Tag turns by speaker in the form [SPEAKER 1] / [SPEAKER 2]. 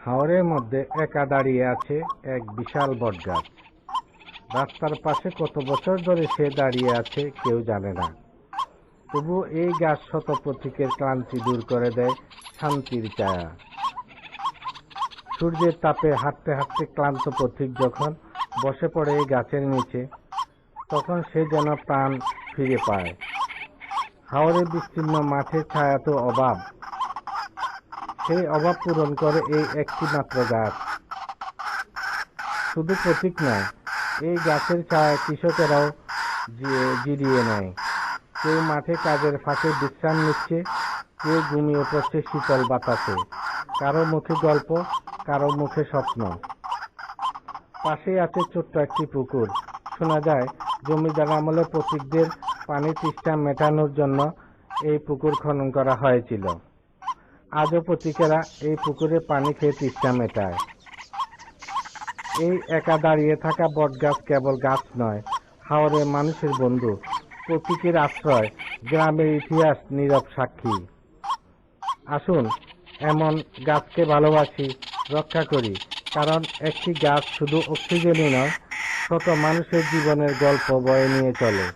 [SPEAKER 1] হাওরের মধ্যে একা দাঁড়িয়ে আছে এক বিশাল বটগাছ। রাস্তার পাশে কত বছর ধরে সে দাঁড়িয়ে আছে কেউ জানে না। তবু এই গাছ শত পথিকের ক্লান্তি দূর করে দেয় শান্তির ছায়া। সূর্যের তাপে হাঁটতে হাঁটতে ক্লান্ত পথিক যখন বসে পড়ে এই গাছের নিচে, তখন সে যেন প্রাণ ফিরে পায়। হাওরের বিস্তীর্ণ মাঠের ছায়া তো অভাব, সেই অভাব পূরণ করে এই একটি মাত্র গাছ। শুধু প্রতীক নয়, এই গাছের ছায়া কৃষকেরাও জিরিয়ে নেয়। কেউ মাঠে কাজের ফাঁকে বিশ্রাম নিচ্ছে, কেউ ঘুমিয়ে পড়ছে শীতল বাতাসে। কারো মুখে গল্প, কারো মুখে স্বপ্ন। পাশেই আছে ছোট্ট একটি পুকুর। শোনা যায় জমিদার আমলে প্রতীকদের পানির তৃষ্ণা মেটানোর জন্য এই পুকুর খনন করা হয়েছিল। আজও প্রতীকেরা এই পুকুরে পানি খেয়ে তৃষ্ণা মেটায়। এই একা দাঁড়িয়ে থাকা বটগাছ কেবল গাছ নয়, হাওরের মানুষের বন্ধু, প্রতীকের আশ্রয়, গ্রামের ইতিহাস নীরব সাক্ষী। আসুন এমন গাছকে ভালোবাসি, রক্ষা করি, কারণ একটি গাছ শুধু অক্সিজেনই নয়, শত মানুষের জীবনের গল্প বয়ে নিয়ে চলে।